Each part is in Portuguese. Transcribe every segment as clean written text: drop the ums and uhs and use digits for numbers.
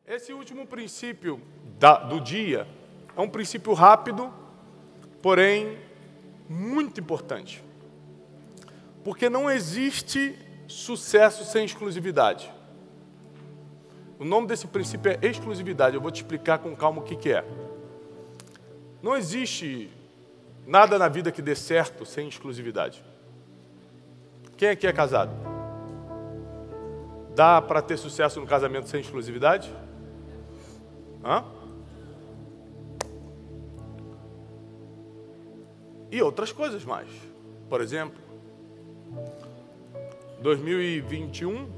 Esse último princípio do dia é um princípio rápido, porém muito importante. Porque não existe sucesso sem exclusividade. O nome desse princípio é exclusividade. Eu vou te explicar com calma o que é. Não existe nada na vida que dê certo sem exclusividade. Quem aqui é casado? Dá para ter sucesso no casamento sem exclusividade? Hã? E outras coisas mais. Por exemplo, 2021,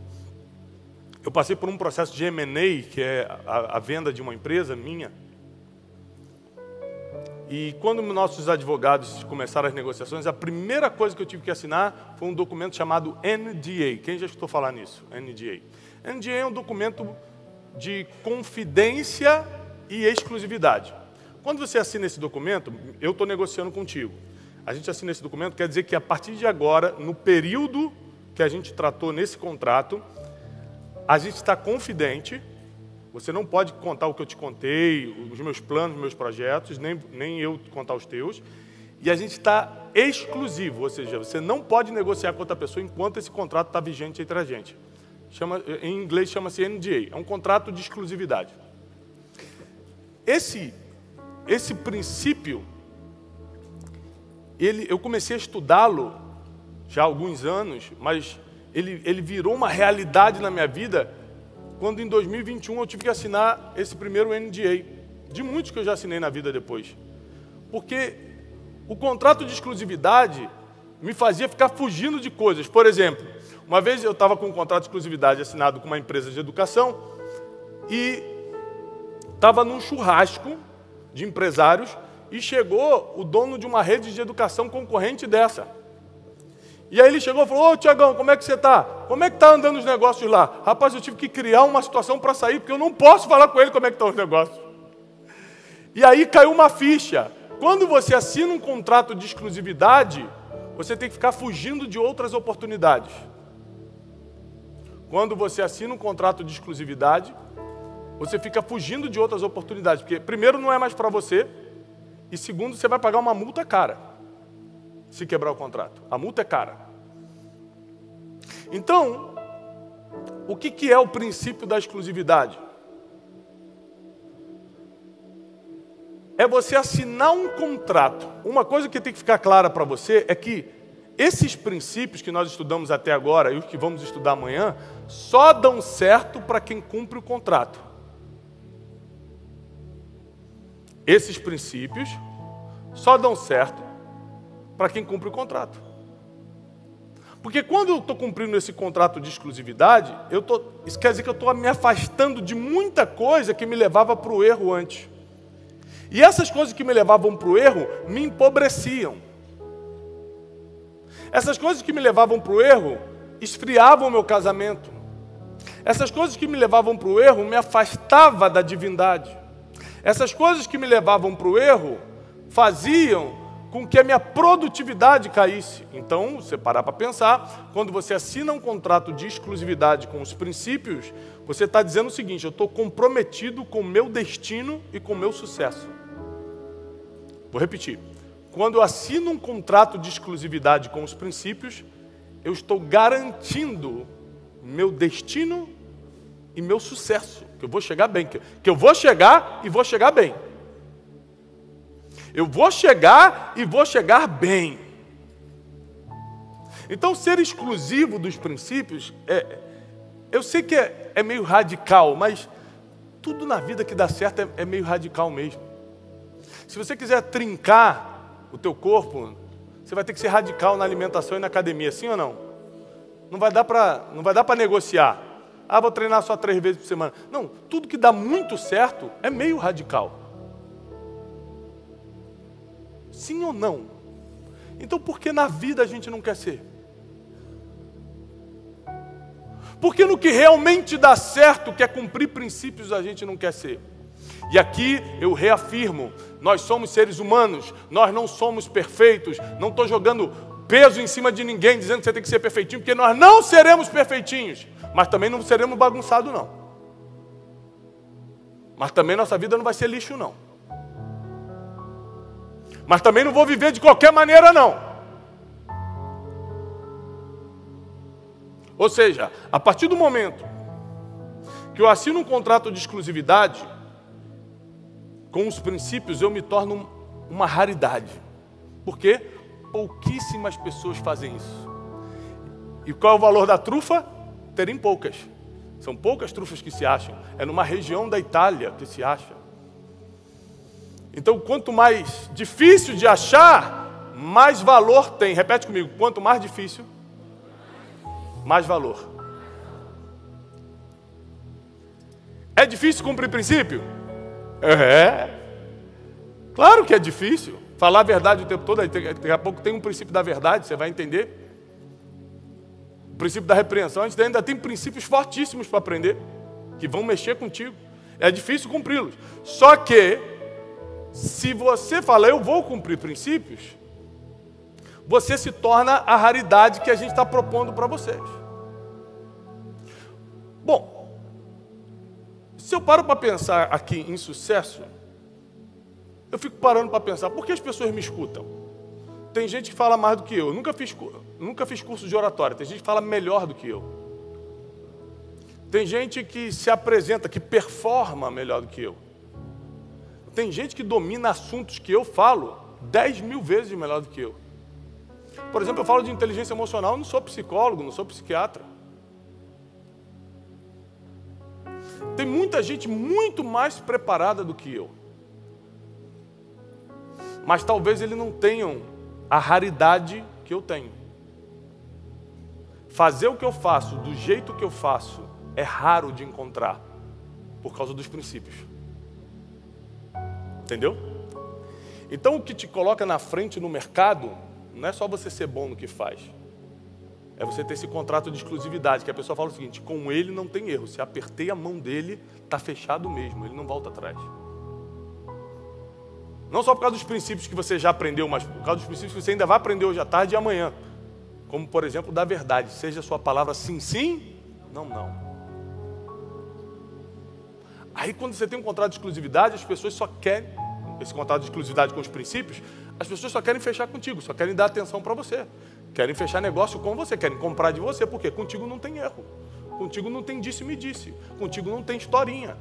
eu passei por um processo de M&A, que é a venda de uma empresa minha. E quando nossos advogados começaram as negociações, a primeira coisa que eu tive que assinar foi um documento chamado NDA. Quem já escutou falar nisso? NDA. NDA é um documento de confidência e exclusividade. Quando você assina esse documento, eu estou negociando contigo. A gente assina esse documento, quer dizer que a partir de agora, no período que a gente tratou nesse contrato, a gente está confidente. Você não pode contar o que eu te contei, os meus planos, os meus projetos, nem eu contar os teus. E a gente está exclusivo, ou seja, você não pode negociar com outra pessoa enquanto esse contrato está vigente entre a gente. Em inglês chama-se NDA, é um contrato de exclusividade. Esse princípio, eu comecei a estudá-lo já há alguns anos, mas ele virou uma realidade na minha vida quando em 2021 eu tive que assinar esse primeiro NDA, de muitos que eu já assinei na vida depois. Porque o contrato de exclusividade me fazia ficar fugindo de coisas. Por exemplo, uma vez eu estava com um contrato de exclusividade assinado com uma empresa de educação e estava num churrasco de empresários e chegou o dono de uma rede de educação concorrente dessa. E aí ele chegou e falou: ô Tiagão, como é que você está? Como é que está andando os negócios lá? Rapaz, eu tive que criar uma situação para sair, porque eu não posso falar com ele como é que estão os negócios. E aí caiu uma ficha. Quando você assina um contrato de exclusividade, você tem que ficar fugindo de outras oportunidades. Quando você assina um contrato de exclusividade, você fica fugindo de outras oportunidades. Porque, primeiro, não é mais para você. E, segundo, você vai pagar uma multa cara se quebrar o contrato. A multa é cara. Então, o que é o princípio da exclusividade? É você assinar um contrato. Uma coisa que tem que ficar clara para você é que esses princípios que nós estudamos até agora e os que vamos estudar amanhã só dão certo para quem cumpre o contrato. Esses princípios só dão certo para quem cumpre o contrato. Porque quando eu estou cumprindo esse contrato de exclusividade, isso quer dizer que eu estou me afastando de muita coisa que me levava para o erro antes. E essas coisas que me levavam para o erro me empobreciam. Essas coisas que me levavam para o erro esfriavam o meu casamento. Essas coisas que me levavam para o erro me afastavam da divindade. Essas coisas que me levavam para o erro faziam com que a minha produtividade caísse. Então, você parar para pensar, quando você assina um contrato de exclusividade com os princípios, você está dizendo o seguinte: eu estou comprometido com o meu destino e com o meu sucesso. Vou repetir. Quando eu assino um contrato de exclusividade com os princípios, eu estou garantindo meu destino e meu sucesso, que eu vou chegar bem, que eu vou chegar e vou chegar bem. Eu vou chegar e vou chegar bem. Então, ser exclusivo dos princípios, eu sei que é meio radical, mas tudo na vida que dá certo é meio radical mesmo. Se você quiser trincar o teu corpo, você vai ter que ser radical na alimentação e na academia, sim ou não? Não vai dar para negociar. Ah, vou treinar só 3 vezes por semana. Não, tudo que dá muito certo é meio radical. Sim ou não? Então por que na vida a gente não quer ser? Porque no que realmente dá certo, que é cumprir princípios, a gente não quer ser. E aqui eu reafirmo, nós somos seres humanos, nós não somos perfeitos, não estou jogando peso em cima de ninguém, dizendo que você tem que ser perfeitinho, porque nós não seremos perfeitinhos, mas também não seremos bagunçados, não. Mas também nossa vida não vai ser lixo, não. Mas também não vou viver de qualquer maneira, não. Ou seja, a partir do momento que eu assino um contrato de exclusividade, com os princípios eu me torno uma raridade. Por quê? Pouquíssimas pessoas fazem isso. E qual é o valor da trufa? Terem poucas. São poucas trufas que se acham. É numa região da Itália que se acha. Então, quanto mais difícil de achar, mais valor tem. Repete comigo. Quanto mais difícil, mais valor. É difícil cumprir princípio? É. Claro que é difícil. Falar a verdade o tempo todo. Daqui a pouco tem um princípio da verdade, você vai entender. O princípio da repreensão, a gente ainda tem princípios fortíssimos para aprender, que vão mexer contigo. É difícil cumpri-los. Só que, se você fala, eu vou cumprir princípios, você se torna a raridade que a gente está propondo para vocês. Bom, se eu paro para pensar aqui em sucesso, eu fico parando para pensar, por que as pessoas me escutam? Tem gente que fala mais do que eu. Nunca fiz curso de oratória. Tem gente que fala melhor do que eu. Tem gente que se apresenta, que performa melhor do que eu. Tem gente que domina assuntos que eu falo 10 mil vezes melhor do que eu. Por exemplo, eu falo de inteligência emocional, eu não sou psicólogo, não sou psiquiatra. Tem muita gente muito mais preparada do que eu. Mas talvez eles não tenham a raridade que eu tenho. Fazer o que eu faço, do jeito que eu faço, é raro de encontrar, por causa dos princípios. Entendeu? Então o que te coloca na frente no mercado, não é só você ser bom no que faz. É você ter esse contrato de exclusividade, que a pessoa fala o seguinte, com ele não tem erro, se apertei a mão dele, está fechado mesmo, ele não volta atrás. Não só por causa dos princípios que você já aprendeu, mas por causa dos princípios que você ainda vai aprender hoje à tarde e amanhã. Como, por exemplo, da verdade. Seja a sua palavra sim, sim, não, não. Aí, quando você tem um contrato de exclusividade, as pessoas só querem, esse contrato de exclusividade com os princípios, as pessoas só querem fechar contigo, só querem dar atenção para você. Querem fechar negócio com você, querem comprar de você. Por quê? Contigo não tem erro. Contigo não tem disse-me disse. Contigo não tem historinha.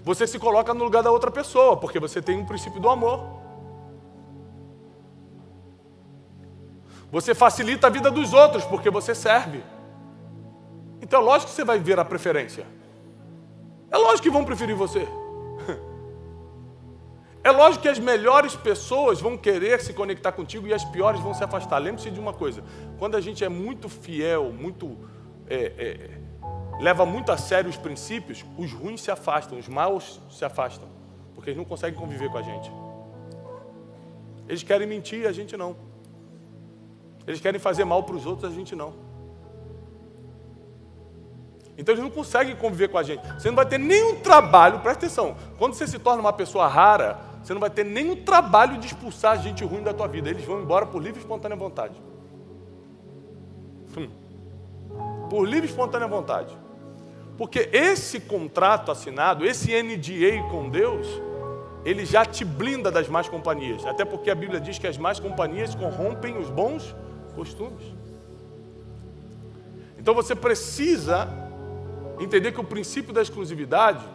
Você se coloca no lugar da outra pessoa, porque você tem um princípio do amor. Você facilita a vida dos outros, porque você serve. Então é lógico que você vai ver a preferência. É lógico que vão preferir você. É lógico que as melhores pessoas vão querer se conectar contigo e as piores vão se afastar. Lembre-se de uma coisa, quando a gente é muito fiel, leva muito a sério os princípios, os ruins se afastam, os maus se afastam, porque eles não conseguem conviver com a gente. Eles querem mentir, a gente não. Eles querem fazer mal para os outros, a gente não. Então eles não conseguem conviver com a gente. Você não vai ter nenhum trabalho, presta atenção, quando você se torna uma pessoa rara, você não vai ter nenhum trabalho de expulsar gente ruim da tua vida. Eles vão embora por livre e espontânea vontade. Por livre e espontânea vontade. Porque esse contrato assinado, esse NDA com Deus, ele já te blinda das más companhias. Até porque a Bíblia diz que as más companhias corrompem os bons costumes. Então você precisa entender que o princípio da exclusividade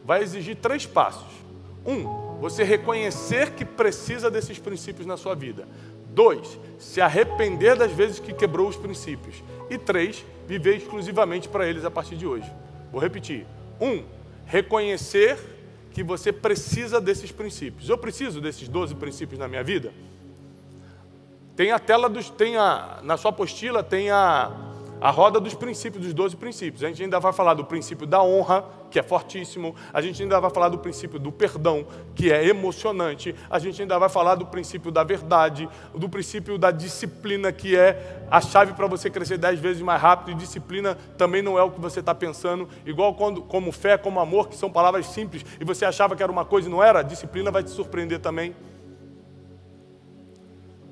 vai exigir 3 passos. 1, você reconhecer que precisa desses princípios na sua vida. 2, se arrepender das vezes que quebrou os princípios. E 3, viver exclusivamente para eles a partir de hoje. Vou repetir. 1, reconhecer que você precisa desses princípios. Eu preciso desses 12 princípios na minha vida? Tem a tela na sua apostila tem a roda dos princípios, dos 12 princípios. A gente ainda vai falar do princípio da honra, que é fortíssimo. A gente ainda vai falar do princípio do perdão, que é emocionante. A gente ainda vai falar do princípio da verdade, do princípio da disciplina, que é a chave para você crescer 10 vezes mais rápido. E disciplina também não é o que você está pensando. Igual como fé, como amor, que são palavras simples, e você achava que era uma coisa e não era, a disciplina vai te surpreender também.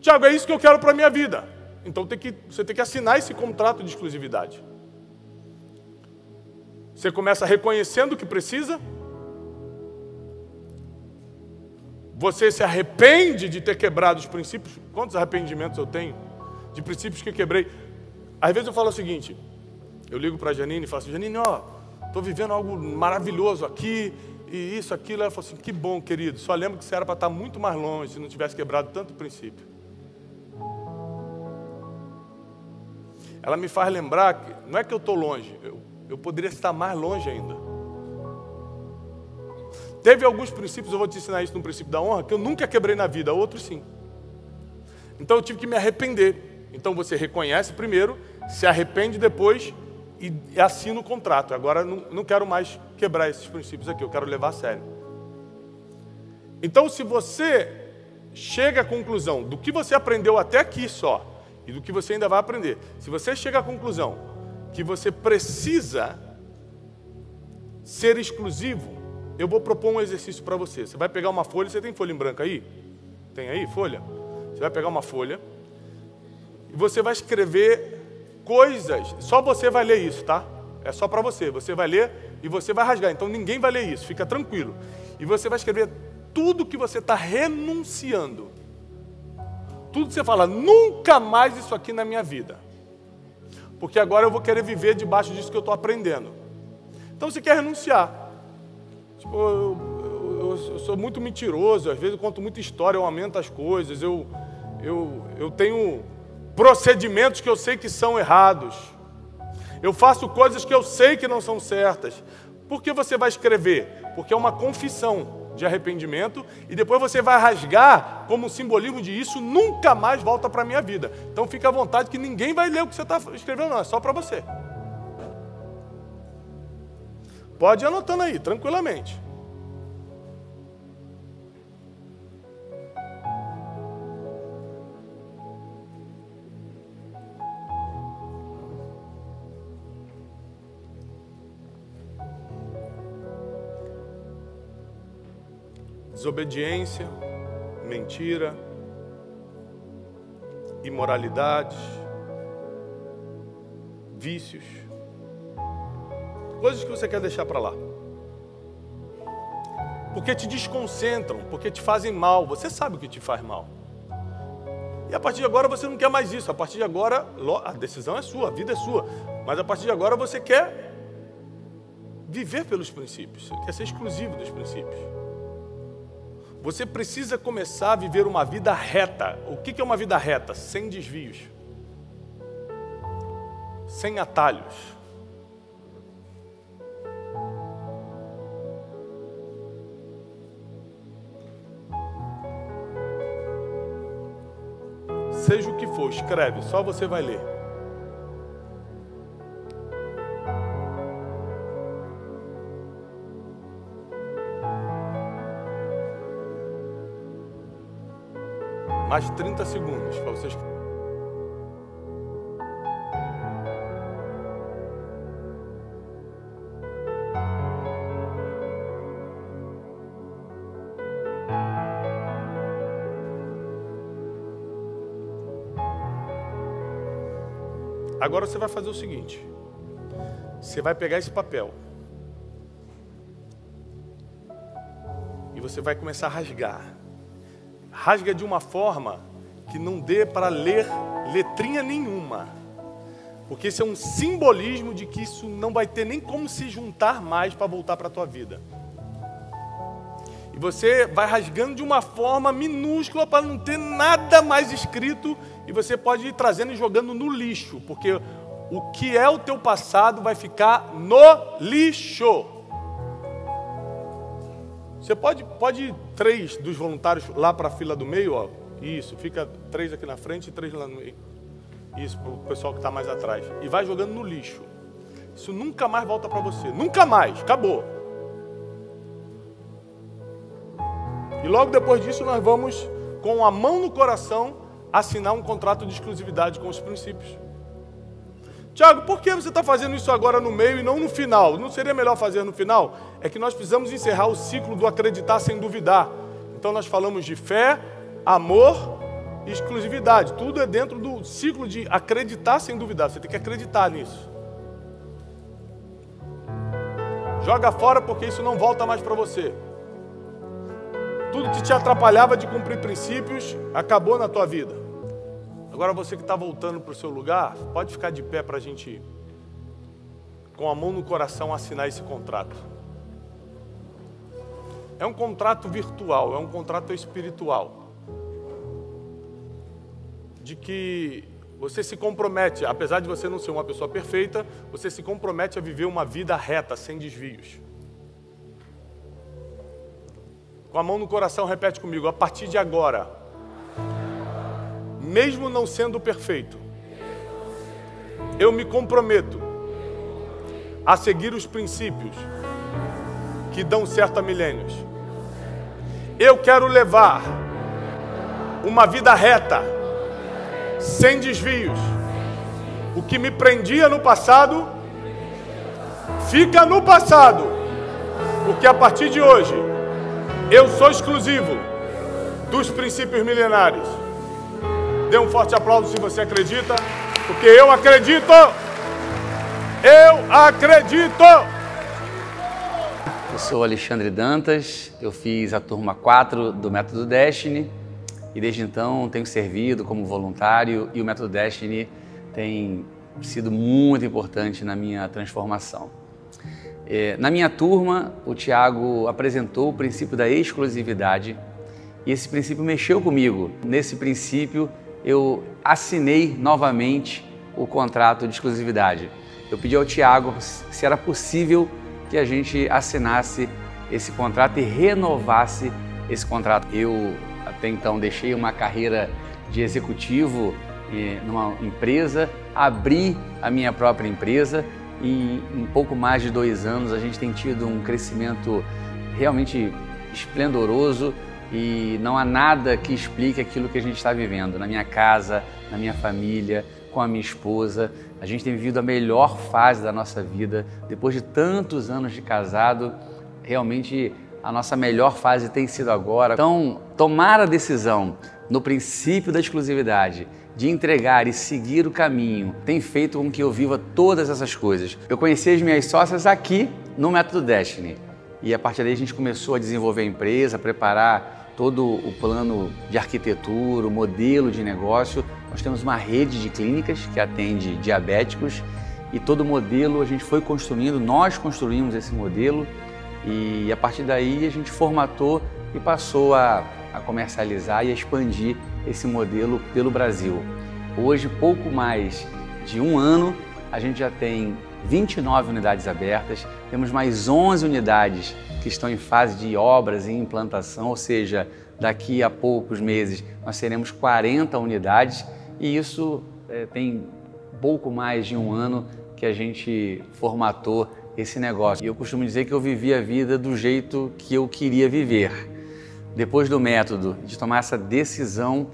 Tiago, é isso que eu quero para a minha vida. Então você tem que assinar esse contrato de exclusividade. Você começa reconhecendo o que precisa. Você se arrepende de ter quebrado os princípios. Quantos arrependimentos eu tenho de princípios que eu quebrei? Às vezes eu falo o seguinte, eu ligo para a Janine e falo assim, Janine, ó, estou vivendo algo maravilhoso aqui, e isso, aquilo. Ela fala assim, que bom, querido, só lembro que você era para estar muito mais longe se não tivesse quebrado tanto princípio. Ela me faz lembrar que não é que eu estou longe, eu poderia estar mais longe ainda. Teve alguns princípios, eu vou te ensinar isso no princípio da honra, que eu nunca quebrei na vida, outros sim. Então eu tive que me arrepender. Então você reconhece primeiro, se arrepende depois e assina o contrato. Agora não quero mais quebrar esses princípios aqui, eu quero levar a sério. Então se você chega à conclusão do que você aprendeu até aqui só, e do que você ainda vai aprender, se você chega à conclusão que você precisa ser exclusivo, eu vou propor um exercício para você. Você vai pegar uma folha, você tem folha em branco aí? Tem aí folha? Você vai pegar uma folha e você vai escrever coisas, só você vai ler isso, tá? É só para você, você vai ler e você vai rasgar, então ninguém vai ler isso, fica tranquilo. E você vai escrever tudo que você está renunciando. Tudo que você fala, nunca mais isso aqui na minha vida. Porque agora eu vou querer viver debaixo disso que eu estou aprendendo. Então você quer renunciar. Tipo, eu sou muito mentiroso, às vezes eu conto muita história, eu aumento as coisas, eu tenho procedimentos que eu sei que são errados. Eu faço coisas que eu sei que não são certas. Por que você vai escrever? Porque é uma confissão de arrependimento, e depois você vai rasgar como um simbolismo de isso, nunca mais volta para a minha vida. Então fica à vontade que ninguém vai ler o que você está escrevendo, não, é só para você. Pode ir anotando aí, tranquilamente. Desobediência, mentira, imoralidades, vícios, coisas que você quer deixar para lá. Porque te desconcentram, porque te fazem mal, você sabe o que te faz mal. E a partir de agora você não quer mais isso, a partir de agora a decisão é sua, a vida é sua, mas a partir de agora você quer viver pelos princípios, você quer ser exclusivo dos princípios. Você precisa começar a viver uma vida reta. O que é uma vida reta? Sem desvios. Sem atalhos. Seja o que for, escreve, só você vai ler. Mais 30 segundos para vocês. Agora você vai fazer o seguinte. Você vai pegar esse papel. E você vai começar a rasgar. Rasga de uma forma que não dê para ler letrinha nenhuma. Porque isso é um simbolismo de que isso não vai ter nem como se juntar mais para voltar para a tua vida. E você vai rasgando de uma forma minúscula para não ter nada mais escrito. E você pode ir trazendo e jogando no lixo. Porque o que é o teu passado vai ficar no lixo. Você pode ir 3 dos voluntários lá para a fila do meio, ó. Isso, fica 3 aqui na frente e 3 lá no meio. Isso, para o pessoal que está mais atrás. E vai jogando no lixo. Isso nunca mais volta para você. Nunca mais, acabou. E logo depois disso nós vamos, com a mão no coração, assinar um contrato de exclusividade com os princípios. Tiago, por que você está fazendo isso agora no meio e não no final? Não seria melhor fazer no final? É que nós precisamos encerrar o ciclo do acreditar sem duvidar. Então nós falamos de fé, amor e exclusividade. Tudo é dentro do ciclo de acreditar sem duvidar. Você tem que acreditar nisso. Joga fora porque isso não volta mais para você. Tudo que te atrapalhava de cumprir princípios acabou na tua vida. Agora você que está voltando para o seu lugar, pode ficar de pé para a gente, com a mão no coração, assinar esse contrato. É um contrato virtual, é um contrato espiritual. De que você se compromete, apesar de você não ser uma pessoa perfeita, você se compromete a viver uma vida reta, sem desvios. Com a mão no coração, repete comigo: a partir de agora, mesmo não sendo perfeito, eu me comprometo a seguir os princípios que dão certo a milênios. Eu quero levar uma vida reta, sem desvios. O que me prendia no passado, fica no passado. Porque a partir de hoje, eu sou exclusivo dos princípios milenares. Dê um forte aplauso se você acredita, porque eu acredito! Eu acredito! Eu sou Alexandre Dantas, eu fiz a turma 4 do Método Destiny e desde então tenho servido como voluntário e o Método Destiny tem sido muito importante na minha transformação. Na minha turma, o Tiago apresentou o princípio da exclusividade e esse princípio mexeu comigo. Nesse princípio, eu assinei novamente o contrato de exclusividade. Eu pedi ao Tiago se era possível que a gente assinasse esse contrato e renovasse esse contrato. Eu, até então, deixei uma carreira de executivo numa empresa, abri a minha própria empresa e em pouco mais de 2 anos a gente tem tido um crescimento realmente esplendoroso e não há nada que explique aquilo que a gente está vivendo. Na minha casa, na minha família, com a minha esposa, a gente tem vivido a melhor fase da nossa vida. Depois de tantos anos de casado, realmente a nossa melhor fase tem sido agora. Então, tomar a decisão no princípio da exclusividade, de entregar e seguir o caminho, tem feito com que eu viva todas essas coisas. Eu conheci as minhas sócias aqui no Método Destiny e a partir daí a gente começou a desenvolver a empresa, a preparar todo o plano de arquitetura, o modelo de negócio. Nós temos uma rede de clínicas que atende diabéticos e todo o modelo a gente foi construindo, nós construímos esse modelo e a partir daí a gente formatou e passou a comercializar e a expandir esse modelo pelo Brasil. Hoje, pouco mais de 1 ano, a gente já tem 29 unidades abertas, temos mais 11 unidades que estão em fase de obras e implantação, ou seja, daqui a poucos meses nós teremos 40 unidades e isso tem pouco mais de 1 ano que a gente formatou esse negócio. E eu costumo dizer que eu vivi a vida do jeito que eu queria viver. Depois do método, de tomar essa decisão,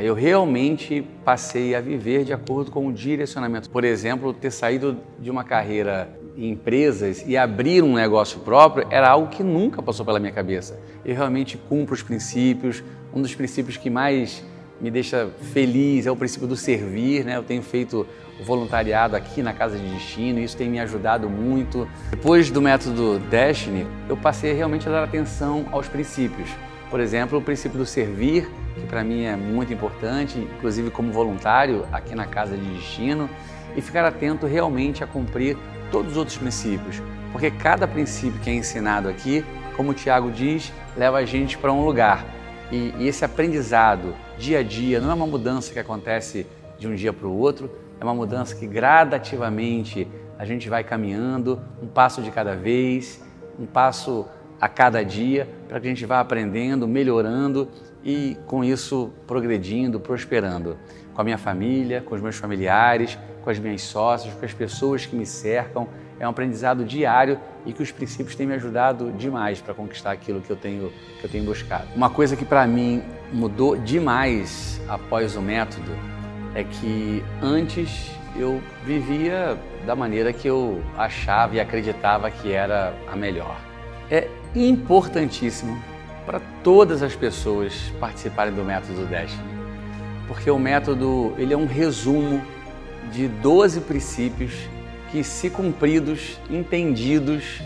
eu realmente passei a viver de acordo com o direcionamento. Por exemplo, ter saído de uma carreira em empresas e abrir um negócio próprio era algo que nunca passou pela minha cabeça. Eu realmente cumpro os princípios. Um dos princípios que mais me deixa feliz é o princípio do servir, né? Eu tenho feito o voluntariado aqui na Casa de Destino e isso tem me ajudado muito. Depois do Método Destiny, eu passei realmente a dar atenção aos princípios. Por exemplo, o princípio do servir, que para mim é muito importante, inclusive como voluntário aqui na Casa de Destino, e ficar atento realmente a cumprir todos os outros princípios, porque cada princípio que é ensinado aqui, como o Tiago diz, leva a gente para um lugar. E esse aprendizado dia a dia não é uma mudança que acontece de um dia para o outro, é uma mudança que gradativamente a gente vai caminhando, um passo de cada vez, um passo a cada dia, para que a gente vá aprendendo, melhorando e com isso progredindo, prosperando. Com a minha família, com os meus familiares, com as minhas sócias, com as pessoas que me cercam. É um aprendizado diário e que os princípios têm me ajudado demais para conquistar aquilo que eu tenho buscado. Uma coisa que para mim mudou demais após o método é que antes eu vivia da maneira que eu achava e acreditava que era a melhor. É importantíssimo para todas as pessoas participarem do Método Destiny, porque o método ele é um resumo de 12 princípios que, se cumpridos, entendidos,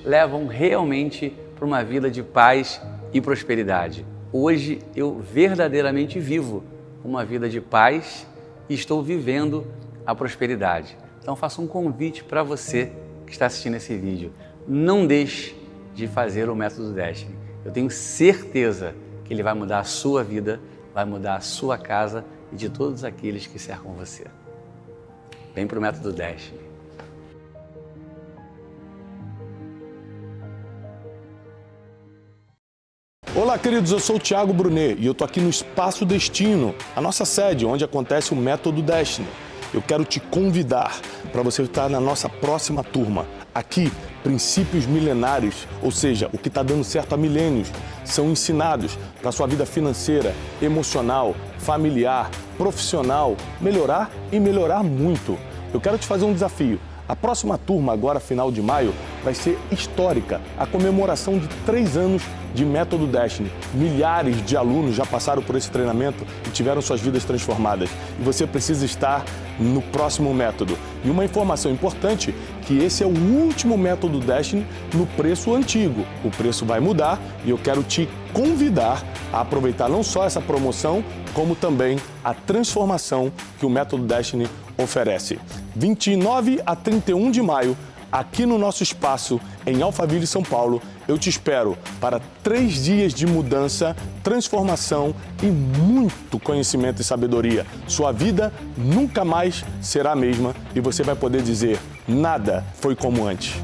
levam realmente para uma vida de paz e prosperidade. Hoje eu verdadeiramente vivo uma vida de paz e estou vivendo a prosperidade. Então faço um convite para você que está assistindo esse vídeo. Não deixe de fazer o Método Destiny. Eu tenho certeza que ele vai mudar a sua vida, vai mudar a sua casa e de todos aqueles que cercam você. Vem para o Método Destiny. Olá, queridos, eu sou o Thiago Brunet e eu tô aqui no Espaço Destino, a nossa sede, onde acontece o Método Destiny. Eu quero te convidar para você estar na nossa próxima turma. Aqui, princípios milenares, ou seja, o que está dando certo há milênios, são ensinados para a sua vida financeira, emocional, familiar, profissional, melhorar e melhorar muito. Eu quero te fazer um desafio. A próxima turma, agora final de maio, vai ser histórica, a comemoração de 3 anos de Método Destiny. Milhares de alunos já passaram por esse treinamento e tiveram suas vidas transformadas. E você precisa estar no próximo método. E uma informação importante, que esse é o último Método Destiny no preço antigo. O preço vai mudar e eu quero te convidar a aproveitar não só essa promoção, como também a transformação que o Método Destiny oferece. 29 a 31 de maio, aqui no nosso espaço em Alphaville, São Paulo, eu te espero para 3 dias de mudança, transformação e muito conhecimento e sabedoria. Sua vida nunca mais será a mesma e você vai poder dizer: nada foi como antes.